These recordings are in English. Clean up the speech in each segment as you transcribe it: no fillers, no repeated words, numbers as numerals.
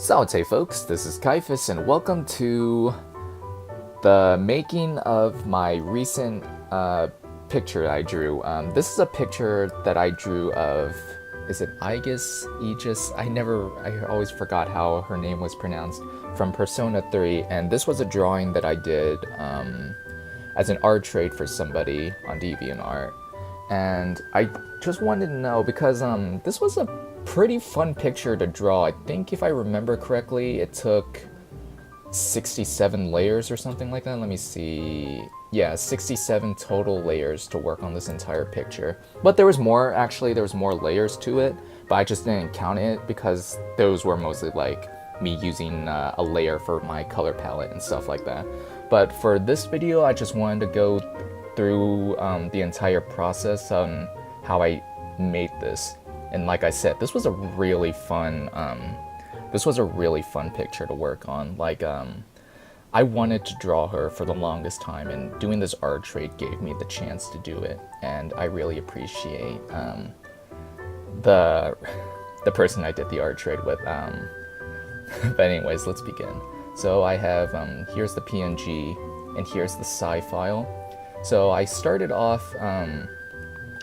Salute folks, this is Kaiphas and welcome to the making of my recent picture I drew. This is a picture that I drew of, is it Aigis? I always forgot how her name was pronounced, from Persona 3, and this was a drawing that I did as an art trade for somebody on Deviantart. And I just wanted to know, because this was a pretty fun picture to draw. I think if I remember correctly, it took 67 layers or something like that. Let me see. Yeah, 67 total layers to work on this entire picture. But there was more, actually, there was more layers to it, but I just didn't count it because those were mostly like me using a layer for my color palette and stuff like that. But for this video, I just wanted to go through the entire process on how I made this. And like I said, this was a really fun picture to work on. Like, I wanted to draw her for the longest time, and doing this art trade gave me the chance to do it. And I really appreciate the person I did the art trade with. But anyways, let's begin. So I have here's the PNG, and here's the Sai file. So I started off.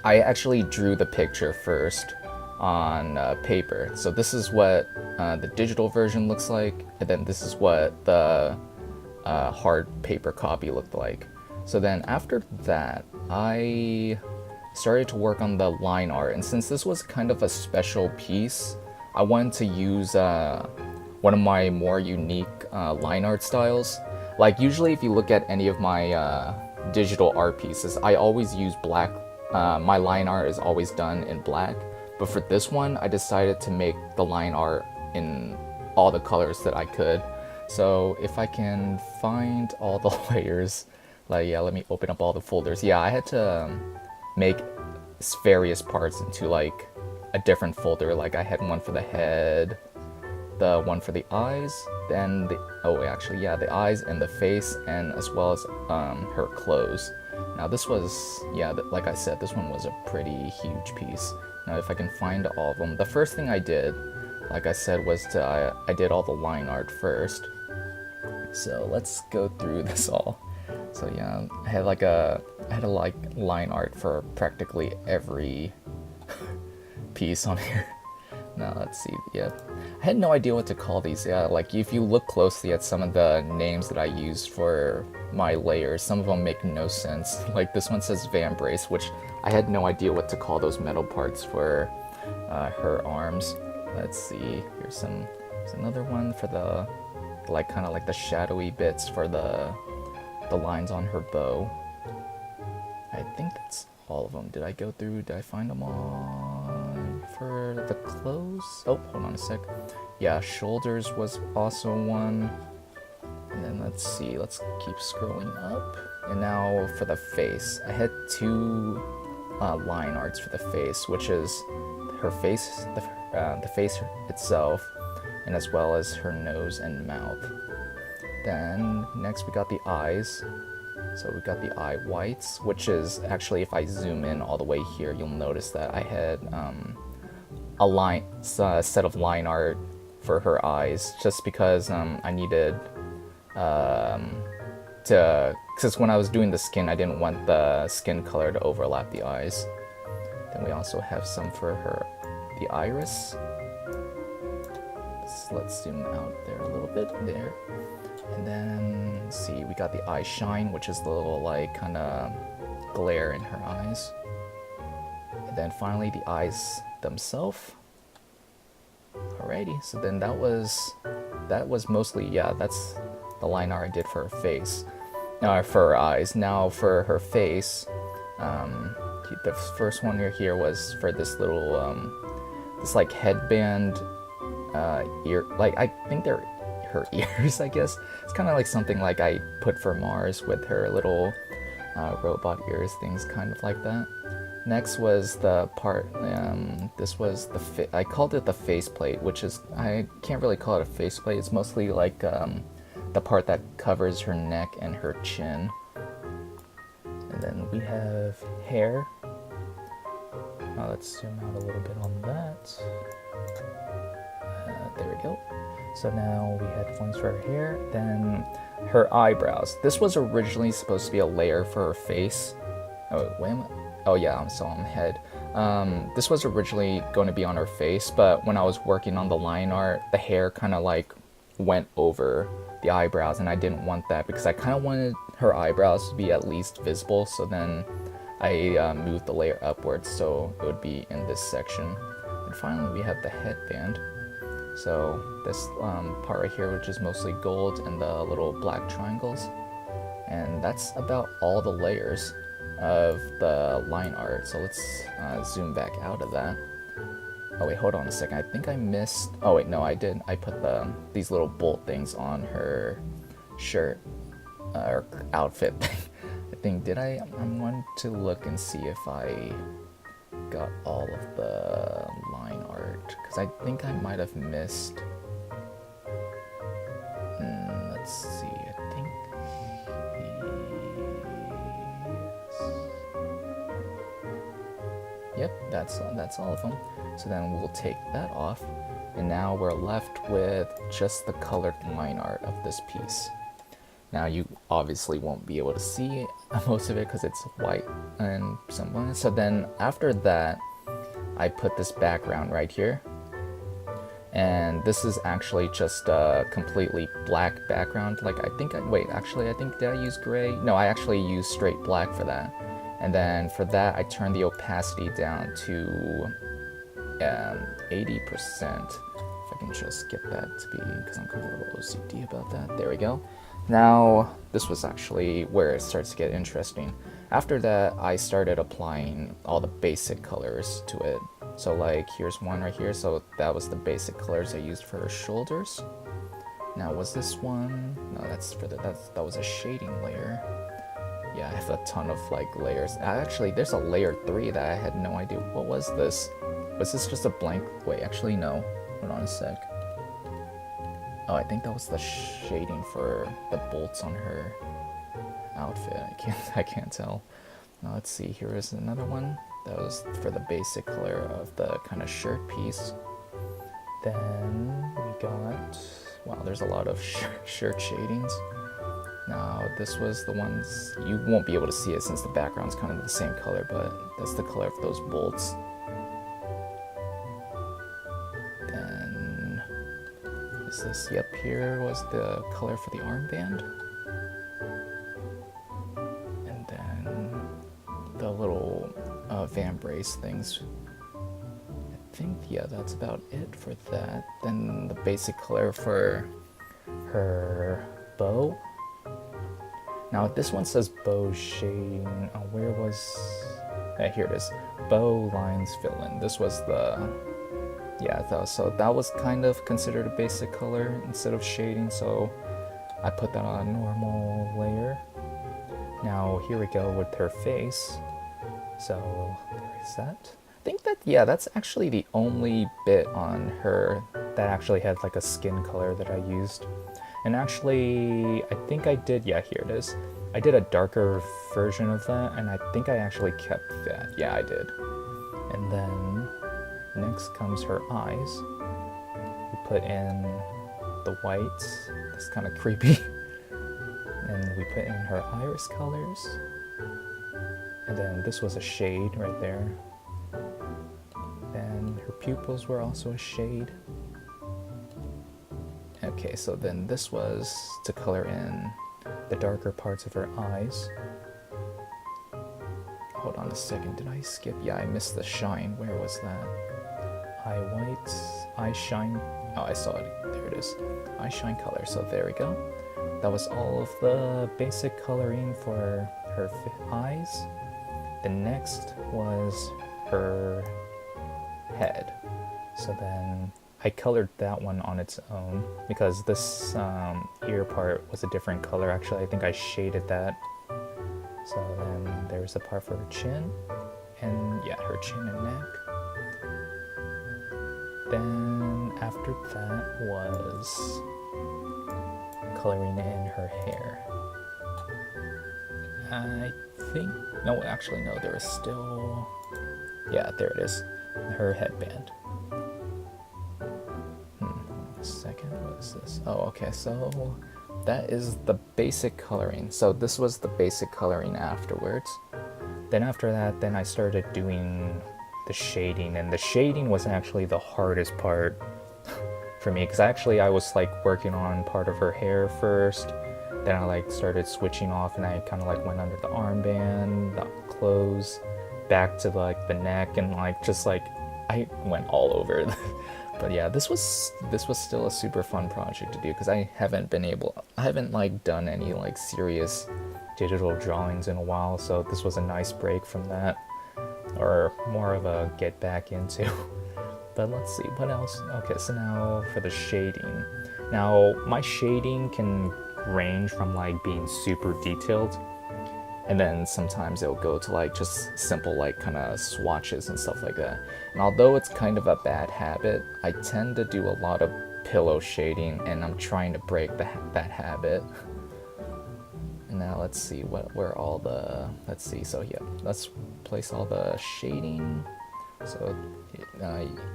I actually drew the picture first on paper. So this is what the digital version looks like, and then this is what the hard paper copy looked like. So then after that, I started to work on the line art, and since this was kind of a special piece, I wanted to use one of my more unique line art styles. Like usually if you look at any of my digital art pieces, I always use black. My line art is always done in black. But for this one, I decided to make the line art in all the colors that I could. So if I can find all the layers, like, yeah, let me open up all the folders. Yeah, I had to make various parts into like a different folder. Like I had one for the head, the one for the eyes, then the eyes and the face, and as well as her clothes. Now this was, yeah, like I said, this one was a pretty huge piece. Now if I can find all of them, the first thing I did, like I said, was I did all the line art first. So let's go through this all. So yeah, I had line art for practically every piece on here. Now let's see, yeah. I had no idea what to call these. Yeah, like if you look closely at some of the names that I used for my layers, some of them make no sense. Like this one says Vambrace, which I had no idea what to call those metal parts for her arms. Let's see, here's another one for the, like kind of like the shadowy bits for the lines on her bow. I think that's all of them. Did I go through, did I find them all? For the clothes, oh, hold on a sec. Yeah, shoulders was also one. And then let's see, let's keep scrolling up. And now for the face, I had two line arts for the face, which is her face, the face itself, and as well as her nose and mouth. Then next we got the eyes. So we got the eye whites, which is actually, if I zoom in all the way here, you'll notice that I had a set of line art for her eyes, just because I needed because when I was doing the skin, I didn't want the skin color to overlap the eyes. Then we also have some for the iris. So let's zoom out there a little bit there. And then, let's see, we got the eye shine, which is the little, like, kind of glare in her eyes. And then finally, the eyes themselves. Alrighty, so then that was mostly, yeah, that's the line art I did for her face. For her eyes. Now for her face, the first one here was for this little, this, like, headband, ear, like, I think they're her ears, I guess. It's kind of like something like I put for Mars with her little robot ears, things kind of like that. Next was the part, this was I called it the faceplate, which is, I can't really call it a faceplate, it's mostly like the part that covers her neck and her chin. And then we have hair. Now let's zoom out a little bit on that. There we go. So now we had ones for her hair, then her eyebrows. This was originally supposed to be a layer for her face. Oh, wait, oh yeah, I'm still on the head. This was originally going to be on her face, but when I was working on the line art, the hair kind of like went over the eyebrows, and I didn't want that because I kind of wanted her eyebrows to be at least visible, so then I moved the layer upwards so it would be in this section. And finally we have the headband. So this part right here, which is mostly gold and the little black triangles. And that's about all the layers of the line art. So let's zoom back out of that. Oh wait, hold on a second. I think I missed... Oh wait, no, I did. I put these little bolt things on her shirt or outfit thing. I think, did I? I wanted to look and see if I got all of the line art, because I think I might have missed. Let's see. I think. Yep, that's all of them. So then we'll take that off, and now we're left with just the colored line art of this piece. Now you obviously won't be able to see most of it because it's white and something. So then after that, I put this background right here. And this is actually just a completely black background. Like I think, did I use gray? No, I actually used straight black for that. And then for that, I turned the opacity down to 80%. If I can just get that to be, because I'm kind of a little OCD about that. There we go. Now, this was actually where it starts to get interesting. After that, I started applying all the basic colors to it. So like, here's one right here. So that was the basic colors I used for her shoulders. Now, was this one? No, that was a shading layer. Yeah, I have a ton of like layers. Actually, there's a layer 3 that I had no idea. What was this? Was this just a blank? Wait, actually, no. Hold on a sec. Oh, I think that was the shading for the bolts on her outfit. I can't tell. Now let's see. Here is another one. That was for the basic color of the kind of shirt piece. Then we got... Wow, there's a lot of shirt shadings. Now this was the ones... You won't be able to see it since the background's kind of the same color, but that's the color of those bolts. Is this? Yep, here was the color for the armband. And then the little vambrace things. I think, yeah, that's about it for that. Then the basic color for her bow. Now this one says bow shading. Oh, where was... Yeah, here it is. Bow lines fill in. This was the... Yeah, so that was kind of considered a basic color instead of shading, so I put that on a normal layer. Now here we go with her face. So there is that. I think that, yeah, that's actually the only bit on her that actually had like a skin color that I used. And actually, I think I did, yeah, here it is. I did a darker version of that, and I think I actually kept that. Yeah, I did. And then next comes her eyes. We put in the whites. That's kind of creepy. And we put in her iris colors. And then this was a shade right there. Then her pupils were also a shade. Okay, so then this was to color in the darker parts of her eyes. Hold on a second, did I skip? Yeah, I missed the shine. Where was that? Eye whites, eye shine. Oh, I saw it. There it is. Eye shine color. So there we go. That was all of the basic coloring for her eyes. The next was her head. So then I colored that one on its own because this ear part was a different color. Actually, I think I shaded that. So then there's the part for her chin, and yeah, her chin and neck. Then after that was coloring in her hair. I think, no, actually no, there was still, yeah, there it is, her headband. A second, What is this? Oh, okay, so that is the basic coloring. So this was the basic coloring afterwards. Then after that, then I started doing the shading, and the shading was actually the hardest part for me, because actually I was like working on part of her hair first, then I like started switching off, and I kind of like went under the armband, the clothes, back to like the neck, and like just like I went all over. But yeah, this was still a super fun project to do, because I haven't like done any like serious digital drawings in a while, so this was a nice break from that, or more of a get back into. But let's see, what else? Okay, so now for the shading. Now, my shading can range from like being super detailed, and then sometimes it'll go to like just simple like kind of swatches and stuff like that. And although it's kind of a bad habit, I tend to do a lot of pillow shading, and I'm trying to break that habit. And now let's see where all the, let's see, so yeah, let's place all the shading. So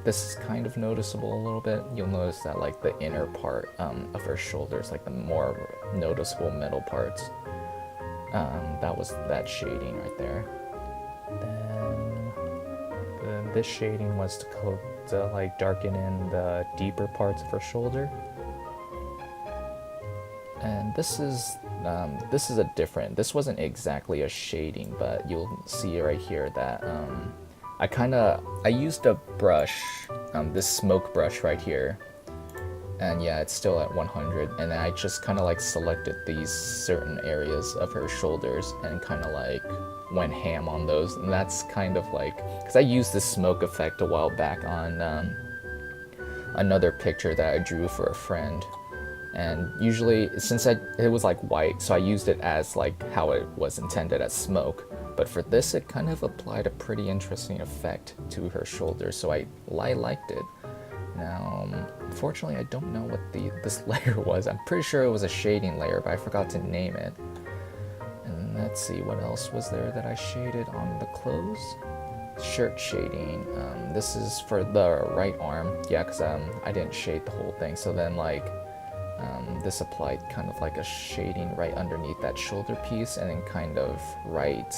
this is kind of noticeable a little bit. You'll notice that like the inner part of her shoulders, like the more noticeable middle parts, that was that shading right there. Then this shading was to like darken in the deeper parts of her shoulder. And this wasn't exactly a shading, but you'll see right here that I used a brush, this smoke brush right here, and yeah, it's still at 100, and I just kind of like selected these certain areas of her shoulders and kind of like went ham on those. And that's kind of like, because I used this smoke effect a while back on another picture that I drew for a friend, and usually since it was like white, so I used it as like how it was intended, as smoke. But for this, it kind of applied a pretty interesting effect to her shoulders, so I liked it. Now, unfortunately, I don't know what this layer was. I'm pretty sure it was a shading layer, but I forgot to name it. And let's see, what else was there that I shaded on the clothes? Shirt shading. This is for the right arm. Yeah, because I didn't shade the whole thing, so then like this applied kind of like a shading right underneath that shoulder piece, and then kind of right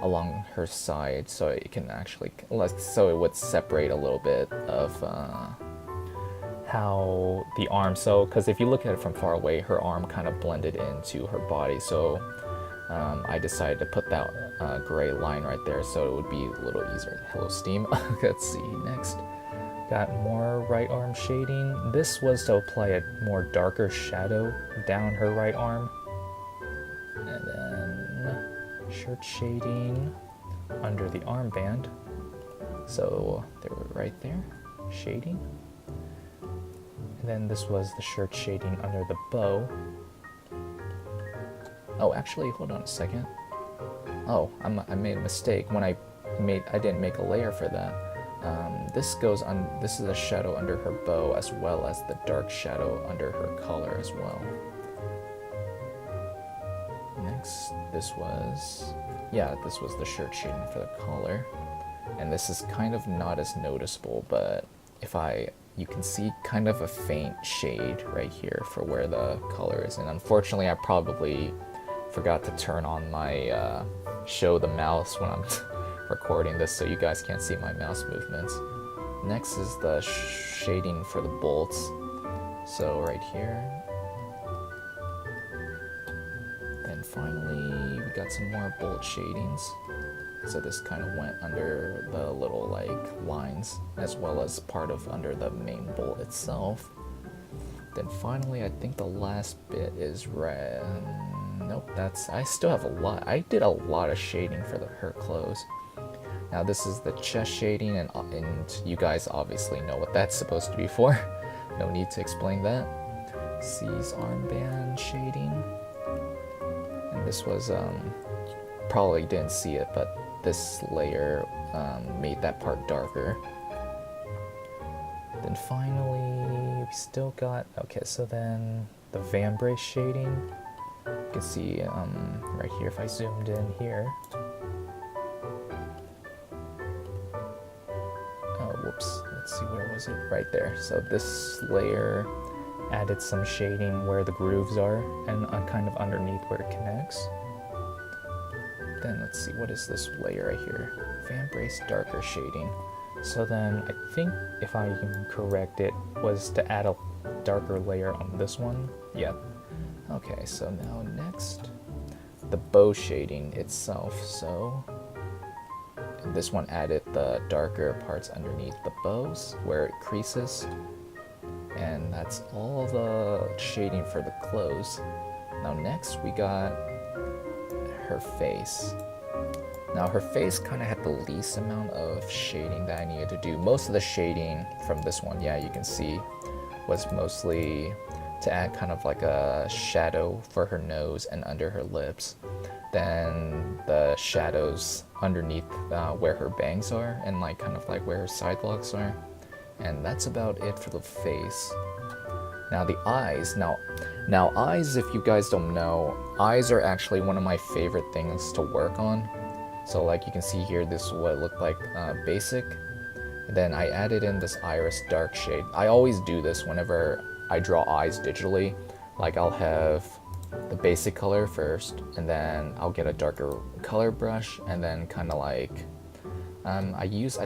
along her side, so it can actually, so it would separate a little bit of how the arm, so because if you look at it from far away, her arm kind of blended into her body, so I decided to put that gray line right there so it would be a little easier. Hello, Steam. Let's see, next. Got more right arm shading. This was to apply a more darker shadow down her right arm. And then shirt shading under the armband. So they were right there, shading. And then this was the shirt shading under the bow. Oh, actually, hold on a second. Oh, I made a mistake when I didn't make a layer for that. This is a shadow under her bow, as well as the dark shadow under her collar as well. Next, this was the shirt shading for the collar. And this is kind of not as noticeable, but you can see kind of a faint shade right here for where the color is. And unfortunately, I probably forgot to turn on my show the mouse when I'm recording this, so you guys can't see my mouse movements. Next is the shading for the bolts. So right here. Then finally, we got some more bolt shadings. So this kind of went under the little like lines, as well as part of under the main bolt itself. Then finally, I think the last bit is red. Nope, I still have a lot. I did a lot of shading for her clothes. Now this is the chest shading, and you guys obviously know what that's supposed to be for. No need to explain that. C's armband shading. And this was, probably didn't see it, but this layer made that part darker. Then finally, we still got, okay, so then the vambrace shading. You can see right here, if I zoomed in here. Oh, whoops, let's see, where was it? Right there. So this layer added some shading where the grooves are and kind of underneath where it connects. Then let's see, what is this layer right here? Fan-brace darker shading. So then I think if I can correct it was to add a darker layer on this one. Yep. Okay, so now next, the bow shading itself. So this one added the darker parts underneath the bows where it creases. And that's all the shading for the clothes. Now next we got her face. Now her face kind of had the least amount of shading that I needed to do. Most of the shading from this one, yeah, you can see, was mostly to add kind of like a shadow for her nose and under her lips. Then the shadows underneath where her bangs are and like kind of like where her sidewalks are. And that's about it for the face. Now the eyes. Now eyes, if you guys don't know, eyes are actually one of my favorite things to work on. So like you can see here, this is what it looked like basic. And then I added in this iris dark shade. I always do this whenever I draw eyes digitally. Like I'll have the basic color first, and then I'll get a darker color brush, and then kind of like I use the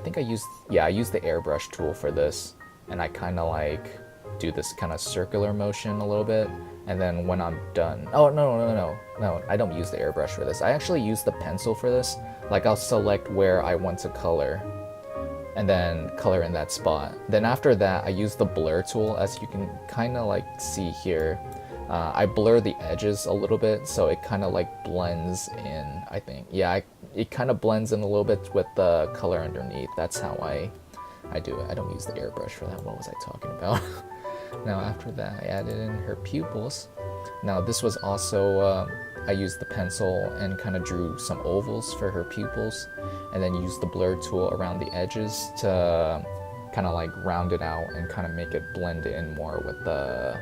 airbrush tool for this, and I kind of like do this kind of circular motion a little bit, and then when I'm done, oh no, I don't use the airbrush for this. I actually use the pencil for this. Like I'll select where I want to color, and then color in that spot. Then after that, I use the blur tool, as you can kind of like see here. I blur the edges a little bit, so it kind of like blends in, I think. Yeah, it kind of blends in a little bit with the color underneath. That's how I do it. I don't use the airbrush for that. What was I talking about? Now after that, I added in her pupils. Now this was also, I used the pencil and kind of drew some ovals for her pupils, and then used the blur tool around the edges to kind of like round it out and kind of make it blend in more with the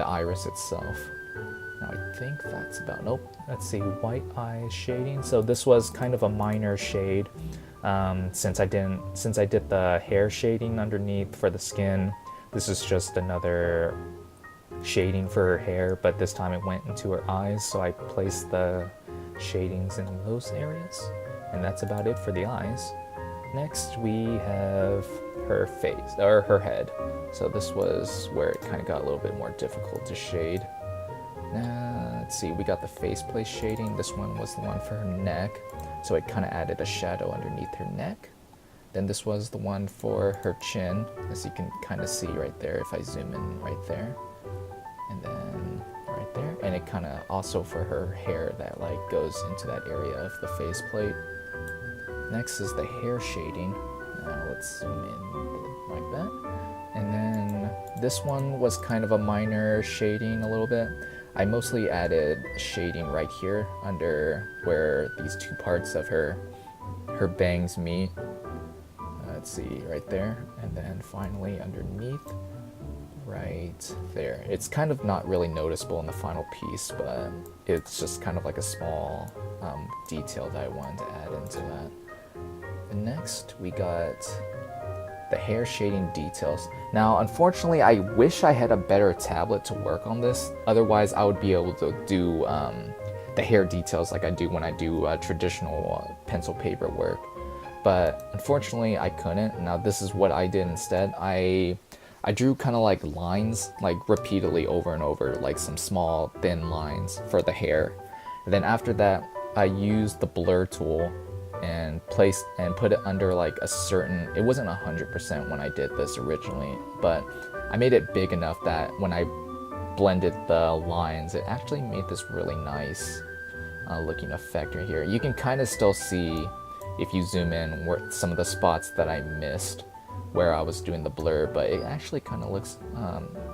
iris itself. Now I think that's about, nope. Let's see, white eye shading. So this was kind of a minor shade since I did the hair shading underneath for the skin. This is just another shading for her hair, but this time it went into her eyes, so I placed the shadings in those areas. And that's about it for the eyes. Next we have her face, or her head. So this was where it kind of got a little bit more difficult to shade. Now, let's see, we got the faceplate shading. This one was the one for her neck, so it kind of added a shadow underneath her neck. Then this was the one for her chin, as you can kind of see right there if I zoom in right there. And then right there. And it kind of also for her hair that like goes into that area of the faceplate. Next is the hair shading. Now let's zoom in like that. And then this one was kind of a minor shading a little bit. I mostly added shading right here under where these two parts of her bangs meet. Let's see, right there. And then finally underneath, right there. It's kind of not really noticeable in the final piece, but it's just kind of like a small detail that I wanted to add into that. And next we got the hair shading details. Now unfortunately I wish I had a better tablet to work on this, otherwise I would be able to do the hair details like I do when I do traditional pencil paper work, but unfortunately I couldn't. Now this is what I did instead. I drew kind of like lines, like repeatedly over and over, like some small thin lines for the hair. And then after that I used the blur tool and put it under like a certain, it wasn't 100% when I did this originally, but I made it big enough that when I blended the lines, it actually made this really nice looking effect right here. You can kind of still see, if you zoom in, where some of the spots that I missed where I was doing the blur, but it actually kind of looks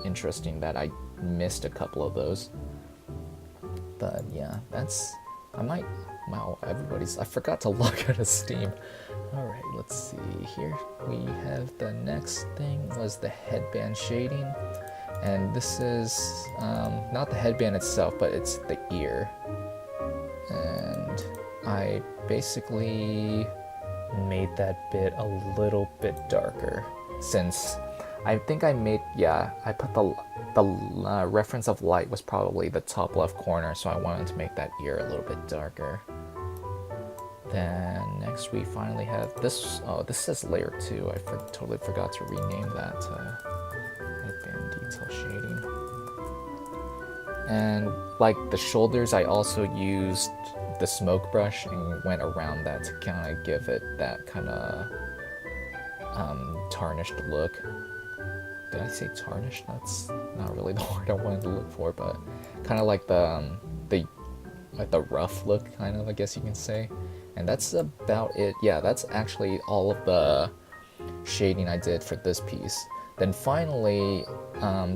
interesting that I missed a couple of those. But yeah, wow, I forgot to log out of Steam. Alright, let's see here. We have the next thing was the headband shading. And this is not the headband itself, but it's the ear. And I basically made that bit a little bit darker, since I think I made, yeah, I put the reference of light was probably the top left corner, so I wanted to make that ear a little bit darker. Then next we finally have this. Oh, this says layer 2. I totally forgot to rename that headband detail shading. And like the shoulders, I also used the smoke brush and went around that to kind of give it that kind of tarnished look. Did I say tarnished? That's not really the word I wanted to look for, but kind of like the rough look, kind of, I guess you can say. And that's about it. Yeah, that's actually all of the shading I did for this piece. Then finally,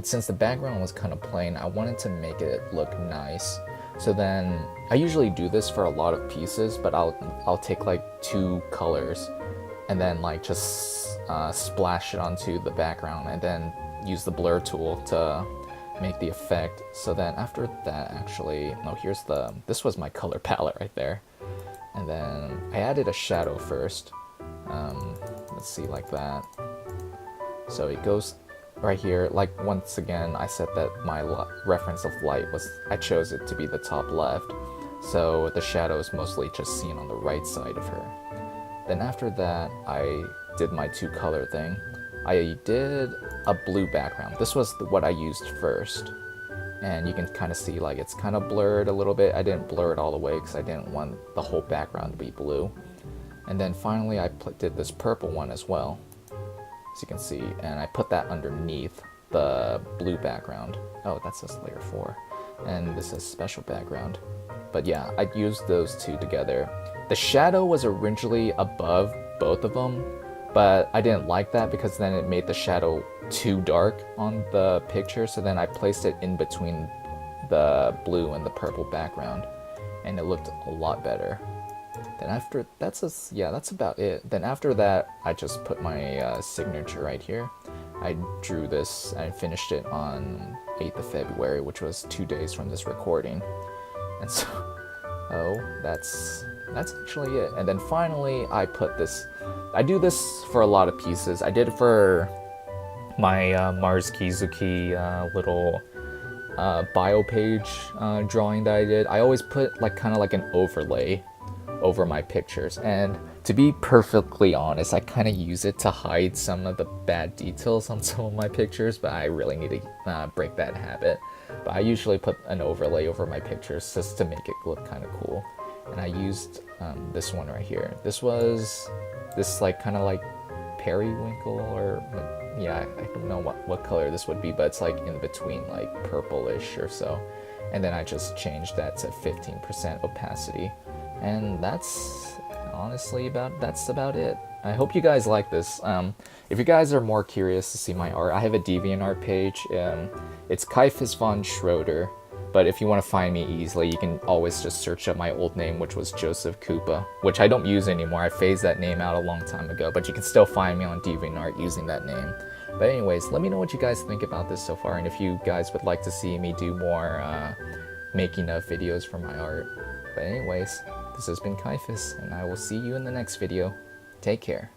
since the background was kind of plain, I wanted to make it look nice. So then, I usually do this for a lot of pieces, but I'll take like 2 colors and then like just splash it onto the background and then use the blur tool to make the effect. So then after that, actually, no, this was my color palette right there. And then I added a shadow first. Let's see, like that. So it goes right here. Like, once again, I said that my reference of light was, I chose it to be the top left. So the shadow is mostly just seen on the right side of her. Then after that, I did my 2 color thing. I did a blue background. This was what I used first. And you can kind of see like it's kind of blurred a little bit. I didn't blur it all the way because I didn't want the whole background to be blue. And then finally I did this purple one as well, as you can see, and I put that underneath the blue background. Oh, that says layer 4. And this is special background. But yeah, I used those 2 together. The shadow was originally above both of them, but I didn't like that because then it made the shadow too dark on the picture, so then I placed it in between the blue and the purple background, and it looked a lot better. Then after, that's about it. Then after that, I just put my signature right here. I drew this and finished it on 8th of February, which was 2 days from this recording. And so, that's actually it. And then finally, I put this, I do this for a lot of pieces. I did it for my Mars Kizuki little bio page drawing that I did. I always put like kind of like an overlay over my pictures, and to be perfectly honest, I kind of use it to hide some of the bad details on some of my pictures, but I really need to break that habit. But I usually put an overlay over my pictures just to make it look kind of cool. And I used this one right here. This was this like kind of like periwinkle, or yeah, I don't know what color this would be, but it's like in between like purplish or so. And then I just changed that to 15% opacity. And that's honestly about it. I hope you guys like this. If you guys are more curious to see my art, I have a Deviantart page. It's Kaiphas von Schroeder. But if you want to find me easily, you can always just search up my old name, which was Joseph Koopa, which I don't use anymore. I phased that name out a long time ago, but you can still find me on Deviantart using that name. But anyways, let me know what you guys think about this so far, and if you guys would like to see me do more making of videos for my art. But anyways, this has been Kaiphas, and I will see you in the next video. Take care.